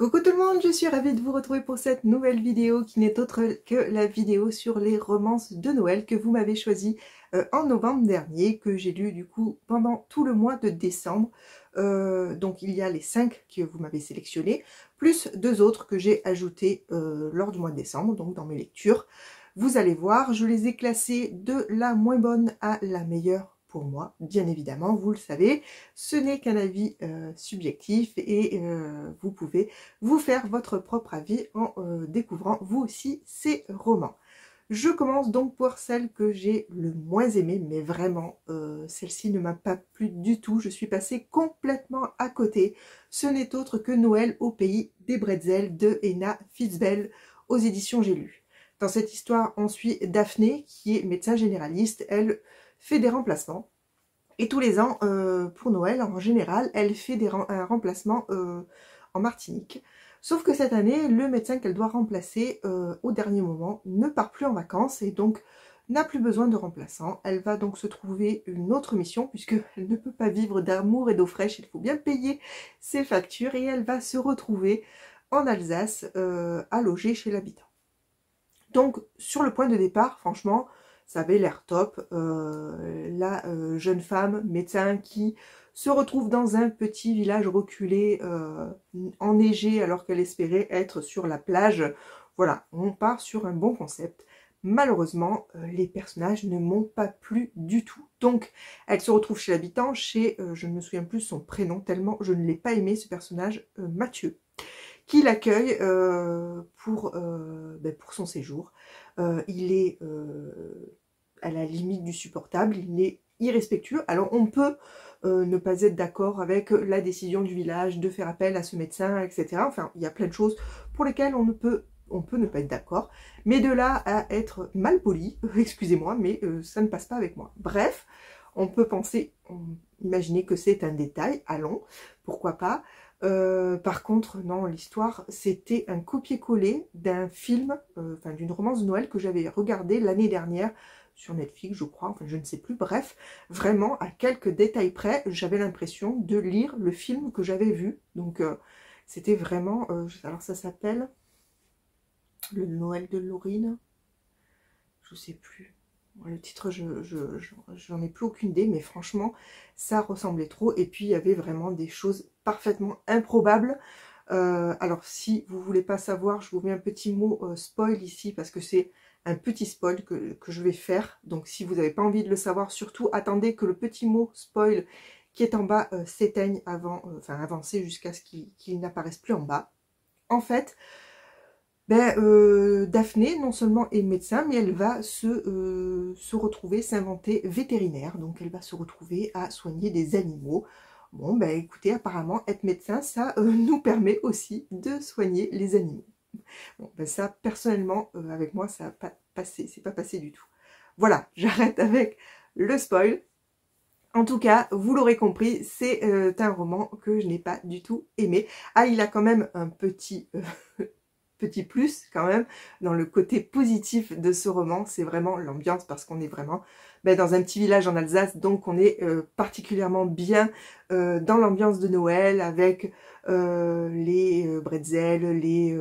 Coucou tout le monde, je suis ravie de vous retrouver pour cette nouvelle vidéo qui n'est autre que la vidéo sur les romances de Noël que vous m'avez choisi en novembre dernier, que j'ai lu du coup pendant tout le mois de décembre. Donc il y a les 5 que vous m'avez sélectionnés, plus 2 autres que j'ai ajoutés lors du mois de décembre, donc dans mes lectures. Vous allez voir, je les ai classés de la moins bonne à la meilleure pour moi, bien évidemment, vous le savez, ce n'est qu'un avis subjectif et vous pouvez vous faire votre propre avis en découvrant vous aussi ces romans. Je commence donc pour celle que j'ai le moins aimée, mais vraiment, celle-ci ne m'a pas plu du tout. Je suis passée complètement à côté. Ce n'est autre que Noël au pays des bretzels de Henna Fitzbell aux éditions J'ai lu. Dans cette histoire, on suit Daphné, qui est médecin généraliste. Elle fait des remplacements. Et tous les ans, pour Noël, en général, elle fait un remplacement en Martinique. Sauf que cette année, le médecin qu'elle doit remplacer au dernier moment ne part plus en vacances et donc n'a plus besoin de remplaçant. Elle va donc se trouver une autre mission puisqu'elle ne peut pas vivre d'amour et d'eau fraîche, il faut bien payer ses factures et elle va se retrouver en Alsace à loger chez l'habitant. Donc sur le point de départ, franchement, ça avait l'air top. La jeune femme médecin qui se retrouve dans un petit village reculé, enneigé alors qu'elle espérait être sur la plage. Voilà, on part sur un bon concept. Malheureusement, les personnages ne m'ont pas plu du tout. Donc, elle se retrouve chez l'habitant, je ne me souviens plus son prénom tellement je ne l'ai pas aimé ce personnage, Mathieu, qui l'accueille pour son séjour. Il est à la limite du supportable, il est irrespectueux. Alors on peut ne pas être d'accord avec la décision du village de faire appel à ce médecin, etc. Enfin, il y a plein de choses pour lesquelles on peut ne pas être d'accord. Mais de là à être mal poli, excusez-moi, mais ça ne passe pas avec moi. Bref, on peut imaginer que c'est un détail, allons, pourquoi pas. Par contre, non, l'histoire, c'était un copier-coller d'un film, enfin d'une romance de Noël que j'avais regardé l'année dernière sur Netflix, je crois, enfin je ne sais plus, bref, vraiment à quelques détails près, j'avais l'impression de lire le film que j'avais vu, donc c'était vraiment, alors ça s'appelle Le Noël de Laurine, je sais plus. Le titre, j'en ai plus aucune idée, mais franchement, ça ressemblait trop. Et puis, il y avait vraiment des choses parfaitement improbables. Alors, si vous voulez pas savoir, je vous mets un petit mot spoil ici, parce que c'est un petit spoil que je vais faire. Donc, si vous n'avez pas envie de le savoir, surtout, attendez que le petit mot spoil qui est en bas s'éteigne avant, enfin, avancer jusqu'à ce qu'il n'apparaisse plus en bas. En fait, Daphné, non seulement est médecin, mais elle va se retrouver, s'inventer vétérinaire. Donc, elle va se retrouver à soigner des animaux. Bon, ben écoutez, apparemment, être médecin, ça nous permet aussi de soigner les animaux. Bon, ben ça, personnellement, avec moi, ça n'a pas passé, c'est pas passé du tout. Voilà, j'arrête avec le spoil. En tout cas, vous l'aurez compris, c'est un roman que je n'ai pas du tout aimé. Ah, il a quand même un petit plus quand même dans le côté positif de ce roman, c'est vraiment l'ambiance, parce qu'on est vraiment dans un petit village en Alsace, donc on est particulièrement bien dans l'ambiance de Noël avec les bretzels, les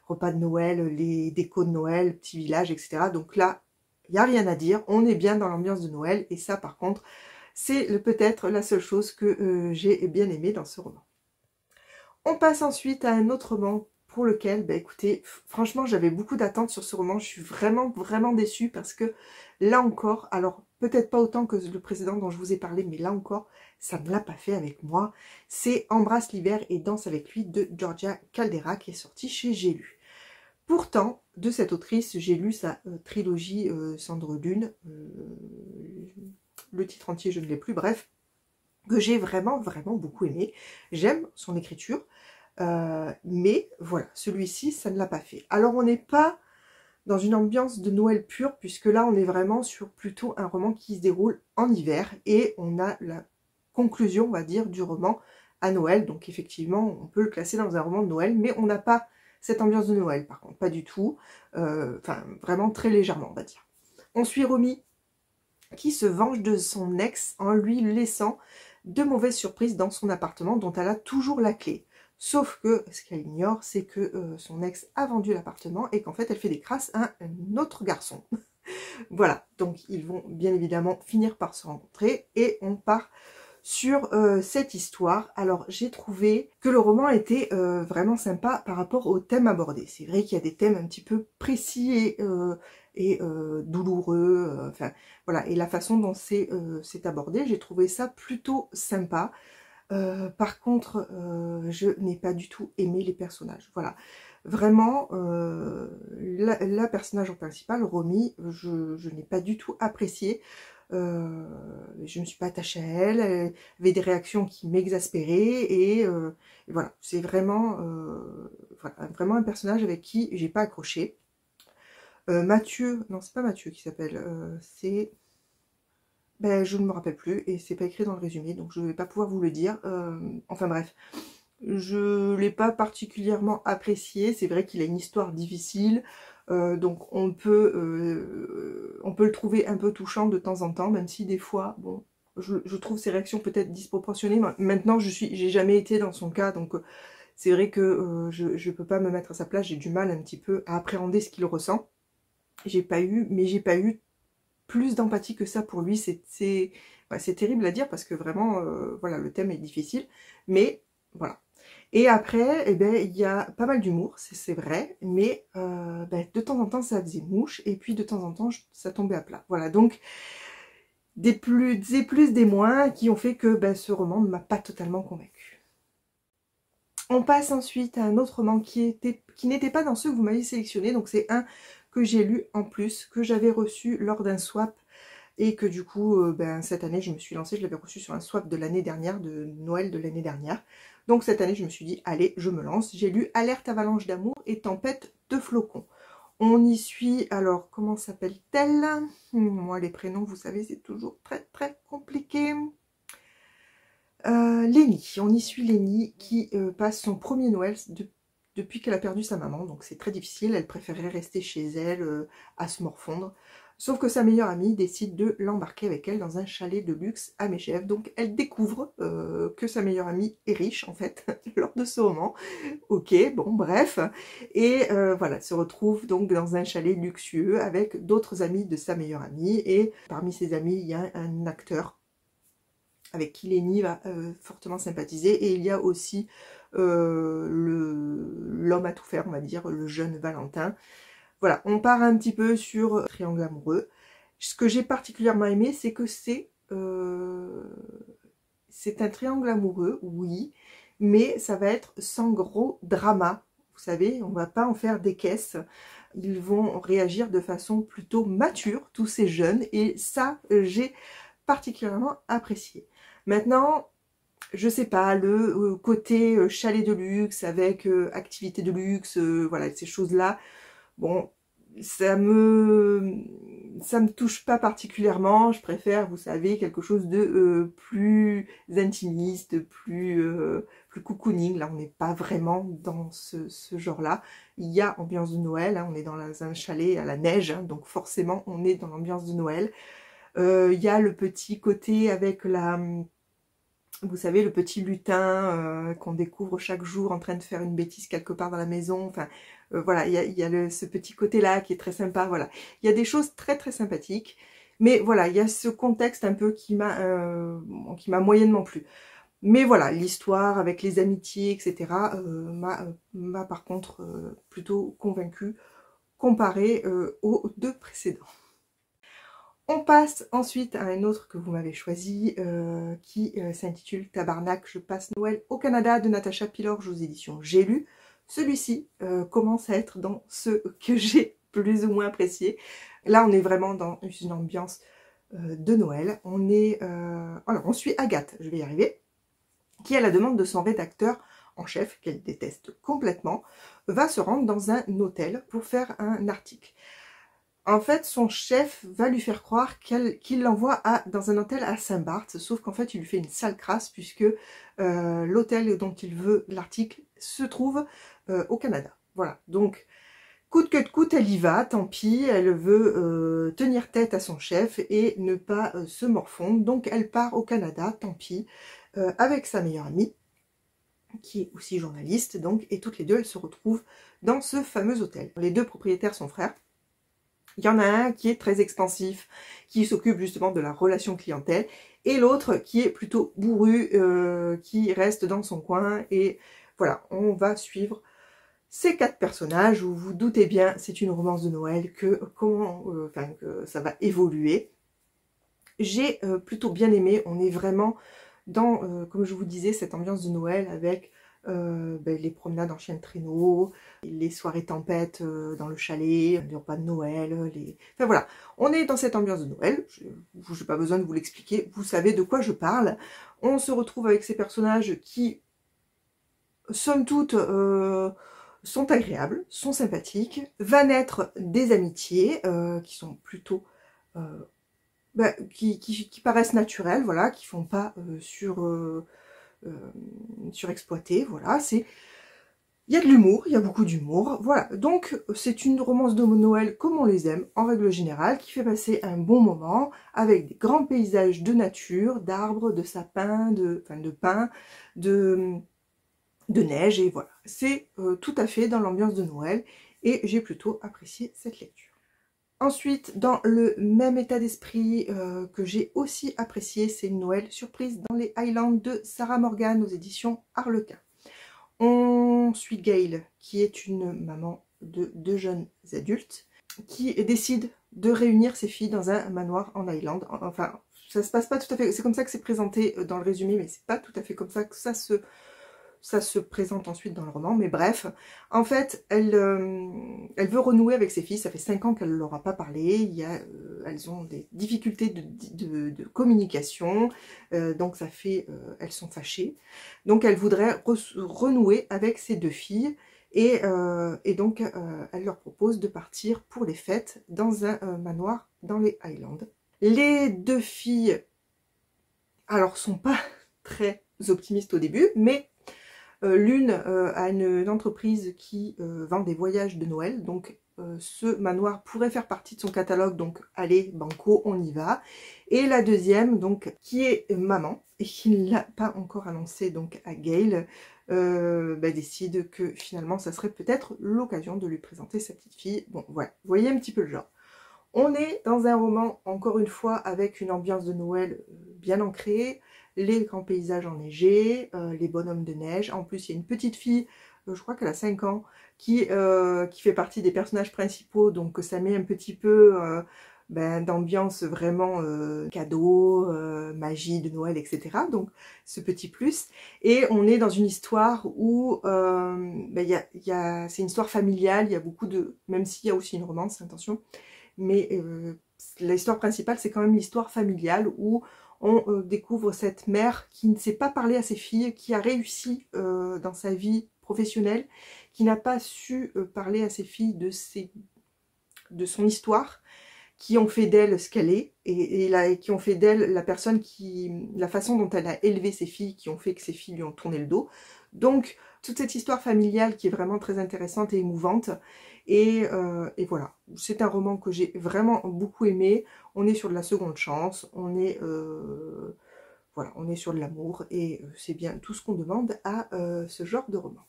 repas de Noël, les décos de Noël, petit village, etc. Donc là, il n'y a rien à dire, on est bien dans l'ambiance de Noël, et ça par contre, c'est peut-être la seule chose que j'ai bien aimé dans ce roman. On passe ensuite à un autre roman pour lequel, écoutez, franchement, j'avais beaucoup d'attentes sur ce roman. Je suis vraiment, vraiment déçue parce que là encore, alors peut-être pas autant que le précédent dont je vous ai parlé, mais là encore, ça ne l'a pas fait avec moi. C'est Embrasse l'hiver et danse avec lui de Georgia Caldera qui est sorti chez J'ai lu. Pourtant, de cette autrice, j'ai lu sa trilogie Cendre Lune. Le titre entier, je ne l'ai plus, bref, que j'ai vraiment, vraiment beaucoup aimé. J'aime son écriture. Mais voilà, celui-ci, ça ne l'a pas fait. Alors, on n'est pas dans une ambiance de Noël pure, puisque là, on est vraiment sur plutôt un roman qui se déroule en hiver, et on a la conclusion, on va dire, du roman à Noël. Donc, effectivement, on peut le classer dans un roman de Noël, mais on n'a pas cette ambiance de Noël, par contre, pas du tout. Enfin, vraiment très légèrement, on va dire. On suit Romy, qui se venge de son ex en lui laissant de mauvaises surprises dans son appartement, dont elle a toujours la clé. Sauf que ce qu'elle ignore, c'est que son ex a vendu l'appartement et qu'en fait elle fait des crasses à un autre garçon. Voilà, donc ils vont bien évidemment finir par se rencontrer et on part sur cette histoire. Alors j'ai trouvé que le roman était vraiment sympa par rapport au thème abordé. C'est vrai qu'il y a des thèmes un petit peu précis et douloureux, enfin voilà, et la façon dont c'est abordé, j'ai trouvé ça plutôt sympa. Par contre, je n'ai pas du tout aimé les personnages. Voilà, vraiment, la personnage principale, Romy, je n'ai pas du tout apprécié. Je ne me suis pas attachée à elle. Elle avait des réactions qui m'exaspéraient et voilà, c'est vraiment, voilà, vraiment un personnage avec qui j'ai pas accroché. Mathieu, non, c'est pas Mathieu qui s'appelle, c'est... Ben, je ne me rappelle plus et c'est pas écrit dans le résumé, donc je ne vais pas pouvoir vous le dire. Enfin bref, je l'ai pas particulièrement apprécié. C'est vrai qu'il a une histoire difficile, donc on peut le trouver un peu touchant de temps en temps, même si des fois, bon, je trouve ses réactions peut-être disproportionnées. Maintenant, j'ai jamais été dans son cas, donc c'est vrai que je peux pas me mettre à sa place. J'ai du mal un petit peu à appréhender ce qu'il ressent. J'ai pas eu plus d'empathie que ça pour lui. C'est terrible à dire parce que vraiment, voilà, le thème est difficile, mais voilà. Et après, eh ben, il y a pas mal d'humour, c'est vrai, mais ben, de temps en temps ça faisait mouche, et puis de temps en temps ça tombait à plat. Voilà, donc des plus, des moins qui ont fait que ben, ce roman ne m'a pas totalement convaincue. On passe ensuite à un autre roman qui n'était pas dans ceux que vous m'avez sélectionné, donc c'est un que j'ai lu en plus, que j'avais reçu lors d'un swap, et que du coup, ben, cette année, je me suis lancée, je l'avais reçu sur un swap de l'année dernière, de Noël de l'année dernière. Donc cette année, je me suis dit, allez, je me lance. J'ai lu Alerte avalanche d'amour et Tempête de flocons. On y suit, alors, comment s'appelle-t-elle? Moi, les prénoms, vous savez, c'est toujours très, très compliqué. Lénie, on y suit Lénie qui passe son premier Noël depuis qu'elle a perdu sa maman, donc c'est très difficile, elle préférait rester chez elle à se morfondre. Sauf que sa meilleure amie décide de l'embarquer avec elle dans un chalet de luxe à Megève. Donc elle découvre que sa meilleure amie est riche en fait lors de ce roman. Ok, bon bref. Et voilà, elle se retrouve donc dans un chalet luxueux avec d'autres amis de sa meilleure amie. Et parmi ses amis, il y a un acteur avec qui Lénie va fortement sympathiser. Et il y a aussi l'homme à tout faire, on va dire, le jeune Valentin. Voilà, on part un petit peu sur triangle amoureux. Ce que j'ai particulièrement aimé, c'est que c'est un triangle amoureux, oui, mais ça va être sans gros drama. Vous savez, on va pas en faire des caisses. Ils vont réagir de façon plutôt mature, tous ces jeunes, et ça, j'ai particulièrement apprécié. Maintenant, je sais pas, le côté chalet de luxe avec activité de luxe, voilà, ces choses-là, bon, ça me touche pas particulièrement. Je préfère, vous savez, quelque chose de plus intimiste, plus cocooning. Là, on n'est pas vraiment dans ce genre-là. Il y a ambiance de Noël, hein, on est dans un chalet à la neige, hein, donc forcément, on est dans l'ambiance de Noël. Il y a le petit côté avec vous savez, le petit lutin qu'on découvre chaque jour en train de faire une bêtise quelque part dans la maison. Enfin, voilà, il y a ce petit côté-là qui est très sympa. Voilà, il y a des choses très très sympathiques. Mais voilà, il y a ce contexte un peu qui m'a moyennement plu. Mais voilà, l'histoire avec les amitiés, etc. m'a par contre plutôt convaincue comparé aux deux précédents. On passe ensuite à un autre que vous m'avez choisi qui s'intitule Tabarnak, je passe Noël au Canada de Natacha Pilorge aux éditions J'ai lu. Celui-ci commence à être dans ceux que j'ai plus ou moins apprécié. Là, on est vraiment dans une ambiance de Noël. Alors, on suit Agathe, je vais y arriver, qui à la demande de son rédacteur en chef, qu'elle déteste complètement, va se rendre dans un hôtel pour faire un article. En fait, son chef va lui faire croire qu'il l'envoie dans un hôtel à Saint-Barth, sauf qu'en fait, il lui fait une sale crasse puisque l'hôtel dont il veut l'article se trouve au Canada. Voilà, donc coûte que coûte, elle y va, tant pis, elle veut tenir tête à son chef et ne pas se morfondre, donc elle part au Canada, tant pis, avec sa meilleure amie. qui est aussi journaliste, donc, et toutes les deux, elles se retrouvent dans ce fameux hôtel. Les deux propriétaires sont frères. Il y en a un qui est très expansif, qui s'occupe justement de la relation clientèle, et l'autre qui est plutôt bourru, qui reste dans son coin, et voilà, on va suivre ces 4 personnages, où vous doutez bien, c'est une romance de Noël, que ça va évoluer. J'ai plutôt bien aimé, on est vraiment dans, comme je vous disais, cette ambiance de Noël avec les promenades en chien de traîneau, les soirées tempêtes dans le chalet, les repas de Noël, enfin voilà, on est dans cette ambiance de Noël, je n'ai pas besoin de vous l'expliquer, vous savez de quoi je parle. On se retrouve avec ces personnages qui, somme toute, sont agréables, sont sympathiques, va naître des amitiés qui sont plutôt... qui paraissent naturelles, voilà, qui font pas surexploité, voilà, il y a de l'humour, il y a beaucoup d'humour, voilà, donc c'est une romance de Noël comme on les aime, en règle générale, qui fait passer un bon moment, avec des grands paysages de nature, d'arbres, de sapins, de pins, de neige, et voilà, c'est tout à fait dans l'ambiance de Noël, et j'ai plutôt apprécié cette lecture. Ensuite, dans le même état d'esprit que j'ai aussi apprécié, c'est une Noël surprise dans les Highlands de Sarah Morgan aux éditions Harlequin. On suit Gail, qui est une maman de 2 jeunes adultes, qui décide de réunir ses filles dans un manoir en Highland. Enfin, ça se passe pas tout à fait, c'est comme ça que c'est présenté dans le résumé, mais c'est pas tout à fait comme ça que ça se présente ensuite dans le roman, mais bref, en fait, elle veut renouer avec ses filles, ça fait 5 ans qu'elle ne leur a pas parlé, elles ont des difficultés de communication, donc ça fait, elles sont fâchées, donc elle voudrait renouer avec ses 2 filles, et donc elle leur propose de partir pour les fêtes dans un manoir dans les Highlands. Les 2 filles, alors, sont pas très optimistes au début, mais l'une a une entreprise qui vend des voyages de Noël, donc ce manoir pourrait faire partie de son catalogue, donc allez, banco, on y va. Et la deuxième, donc, qui est maman, et qui ne l'a pas encore annoncé donc à Gail, décide que finalement ça serait peut-être l'occasion de lui présenter sa petite fille. Bon voilà, vous voyez un petit peu le genre. On est dans un roman, encore une fois, avec une ambiance de Noël bien ancrée, les grands paysages enneigés, les bonhommes de neige. En plus, il y a une petite fille, je crois qu'elle a 5 ans, qui fait partie des personnages principaux, donc ça met un petit peu d'ambiance vraiment cadeau, magie de Noël, etc. Donc, ce petit plus. Et on est dans une histoire où c'est une histoire familiale, il y a beaucoup de... Même s'il y a aussi une romance, attention, mais l'histoire principale, c'est quand même l'histoire familiale où on découvre cette mère qui ne sait pas parler à ses filles, qui a réussi dans sa vie professionnelle, qui n'a pas su parler à ses filles de son histoire, qui ont fait d'elle ce qu'elle est, et qui ont fait d'elle la façon dont elle a élevé ses filles, qui ont fait que ses filles lui ont tourné le dos. Donc, toute cette histoire familiale qui est vraiment très intéressante et émouvante. Et voilà, c'est un roman que j'ai vraiment beaucoup aimé. On est sur de la seconde chance, on est sur de l'amour, et c'est bien tout ce qu'on demande à ce genre de roman.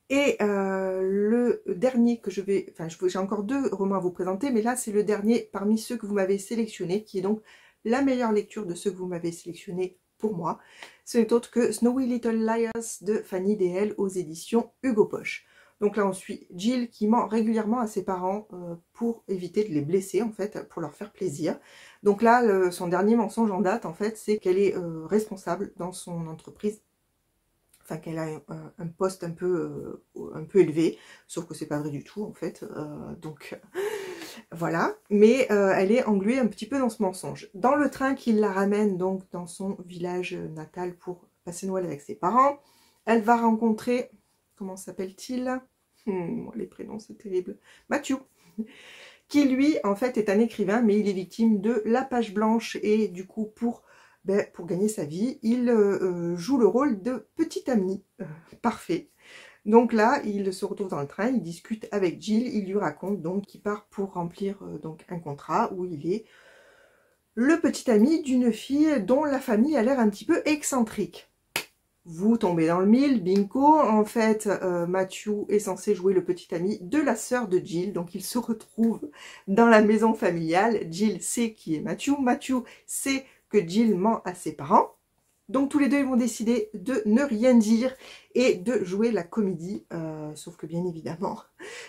Et le dernier que j'ai encore 2 romans à vous présenter, mais là c'est le dernier parmi ceux que vous m'avez sélectionnés, qui est donc la meilleure lecture de ceux que vous m'avez sélectionnés pour moi. Ce n'est autre que Snowy Little Liars de Fanny DL aux éditions Hugo Poche. Donc là on suit Jill qui ment régulièrement à ses parents pour éviter de les blesser, en fait, pour leur faire plaisir. Donc là, son dernier mensonge en date, en fait, c'est qu'elle est responsable dans son entreprise, enfin qu'elle a un poste un peu élevé, sauf que c'est pas vrai du tout, en fait, voilà, mais elle est engluée un petit peu dans ce mensonge. Dans le train qui la ramène donc dans son village natal pour passer Noël avec ses parents, elle va rencontrer, comment s'appelle-t-il? Les prénoms c'est terrible, Matthew, qui lui en fait est un écrivain, mais il est victime de la page blanche, et du coup pour gagner sa vie, il joue le rôle de petit ami parfait. Donc là, il se retrouve dans le train, il discute avec Jill, il lui raconte donc qu'il part pour remplir donc un contrat où il est le petit ami d'une fille dont la famille a l'air un petit peu excentrique. vous tombez dans le mille, bingo. En fait, Matthew est censé jouer le petit ami de la sœur de Jill, donc il se retrouve dans la maison familiale. Jill sait qui est Matthew, Matthew sait que Jill ment à ses parents. Donc tous les deux ils vont décider de ne rien dire et de jouer la comédie, sauf que bien évidemment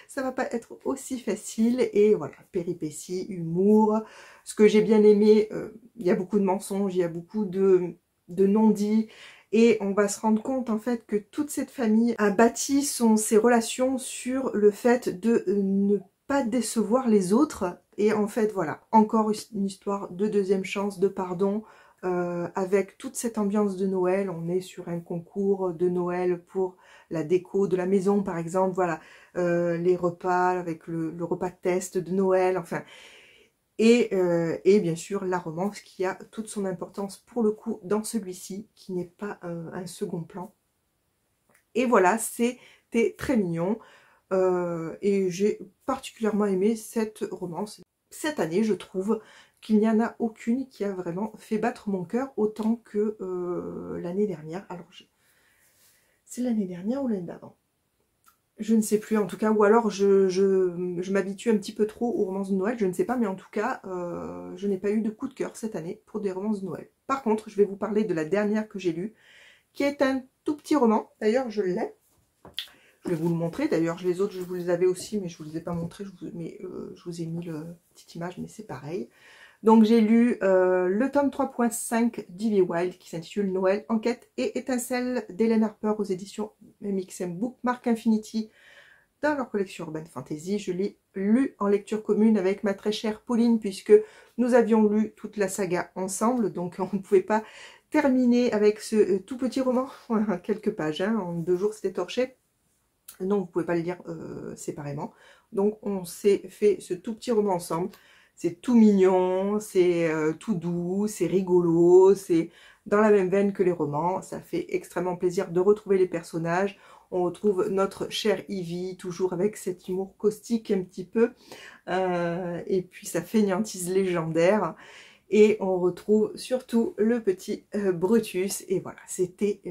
ça va pas être aussi facile. Et voilà, péripéties, humour. Ce que j'ai bien aimé, il y a beaucoup de mensonges, il y a beaucoup de non-dits, et on va se rendre compte en fait que toute cette famille a bâti ses relations sur le fait de ne pas décevoir les autres. Et en fait voilà, encore une histoire de deuxième chance, de pardon. Avec toute cette ambiance de Noël, on est sur un concours de Noël pour la déco de la maison par exemple, voilà, les repas avec le repas test de Noël, enfin, et bien sûr la romance qui a toute son importance pour le coup dans celui-ci, qui n'est pas un second plan. Et voilà, c'était très mignon, et j'ai particulièrement aimé cette romance. Cette année, je trouve qu'il n'y en a aucune qui a vraiment fait battre mon cœur autant que l'année dernière. Alors, c'est l'année dernière ou l'année d'avant? Je ne sais plus en tout cas, ou alors je m'habitue un petit peu trop aux romances de Noël, je ne sais pas, mais en tout cas, je n'ai pas eu de coup de cœur cette année pour des romances de Noël. Par contre, je vais vous parler de la dernière que j'ai lue, qui est un tout petit roman. D'ailleurs, je l'ai. Je vais vous le montrer. D'ailleurs, les autres, je vous les avais aussi, mais je ne vous les ai pas montrés. Je vous ai mis la petite image, mais c'est pareil. Donc, j'ai lu le tome 3.5 d'Ivy Wilde, qui s'intitule Noël, Enquête et Étincelle d'Hélène Harper aux éditions MXM Bookmark Infinity dans leur collection Urban Fantasy. Je l'ai lu en lecture commune avec ma très chère Pauline, puisque nous avions lu toute la saga ensemble. Donc, on ne pouvait pas terminer avec ce tout petit roman, quelques pages, hein, en 2 jours c'était torché. Donc vous ne pouvez pas le lire séparément. Donc on s'est fait ce tout petit roman ensemble. C'est tout mignon, c'est tout doux, c'est rigolo, c'est dans la même veine que les romans. Ça fait extrêmement plaisir de retrouver les personnages. On retrouve notre chère Ivy, toujours avec cet humour caustique un petit peu. Et puis sa fainéantise légendaire. Et on retrouve surtout le petit Brutus. Et voilà, c'était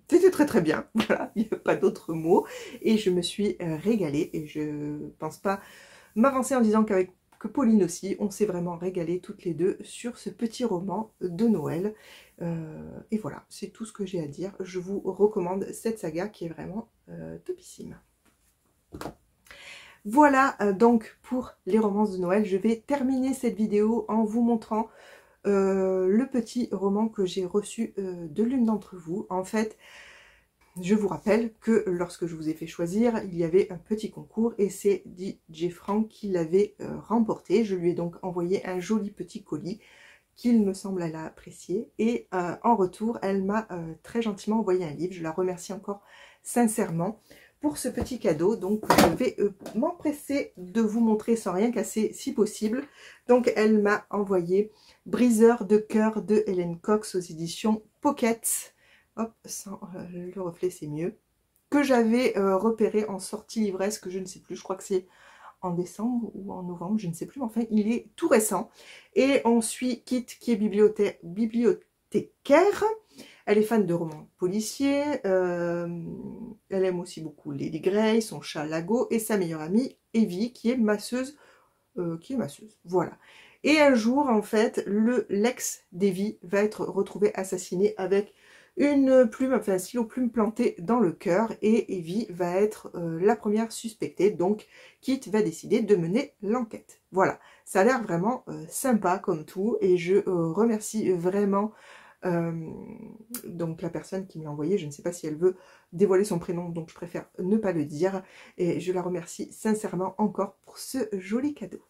c'était très bien, voilà, il n'y a pas d'autre mot, et je me suis régalée, et je pense pas m'avancer en disant que Pauline aussi, on s'est vraiment régalé toutes les deux sur ce petit roman de Noël. Et voilà, c'est tout ce que j'ai à dire. Je vous recommande cette saga qui est vraiment topissime. Voilà donc pour les romances de Noël. Je vais terminer cette vidéo en vous montrant le petit roman que j'ai reçu de l'une d'entre vous. En fait, je vous rappelle que lorsque je vous ai fait choisir, il y avait un petit concours et c'est DJ Frank qui l'avait remporté. Je lui ai donc envoyé un joli petit colis qu'il me semble elle a apprécié, et en retour, elle m'a très gentiment envoyé un livre. Je la remercie encore sincèrement pour ce petit cadeau. Donc je vais m'empresser de vous montrer sans rien casser si possible. Donc elle m'a envoyé Briseur de cœur de Hélène Cox aux éditions Pocket. Hop, sans le reflet c'est mieux. Que j'avais repéré en sortie livresse, que je ne sais plus, je crois que c'est en décembre ou en novembre, je ne sais plus, mais enfin il est tout récent. Et on suit Kit qui est bibliothécaire. Elle est fan de romans policiers, elle aime aussi beaucoup Lady Grey, son chat Lago, et sa meilleure amie Evie qui est masseuse, voilà. Et un jour, en fait, l'ex d'Evie va être retrouvé assassiné avec une plume, enfin un stylo plume planté dans le cœur, et Evie va être la première suspectée. Donc Kit va décider de mener l'enquête. Voilà, ça a l'air vraiment sympa comme tout, et je remercie vraiment donc la personne qui me l'a envoyé. Je ne sais pas si elle veut dévoiler son prénom, donc je préfère ne pas le dire, et je la remercie sincèrement encore pour ce joli cadeau.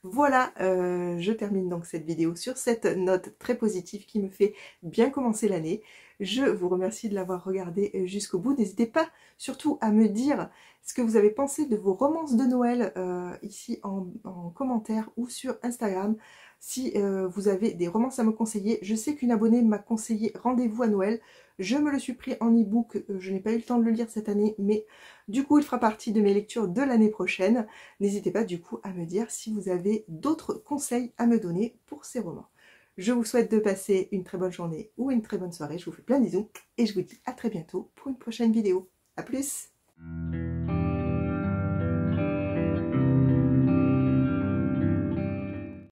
Voilà, je termine donc cette vidéo sur cette note très positive qui me fait bien commencer l'année. Je vous remercie de l'avoir regardé jusqu'au bout. N'hésitez pas surtout à me dire ce que vous avez pensé de vos romances de Noël ici en commentaire ou sur Instagram. Si vous avez des romances à me conseiller, je sais qu'une abonnée m'a conseillé Rendez-vous à Noël. Je me le suis pris en e-book, je n'ai pas eu le temps de le lire cette année, mais du coup il fera partie de mes lectures de l'année prochaine. N'hésitez pas du coup à me dire si vous avez d'autres conseils à me donner pour ces romans. Je vous souhaite de passer une très bonne journée ou une très bonne soirée. Je vous fais plein de bisous et je vous dis à très bientôt pour une prochaine vidéo. A plus!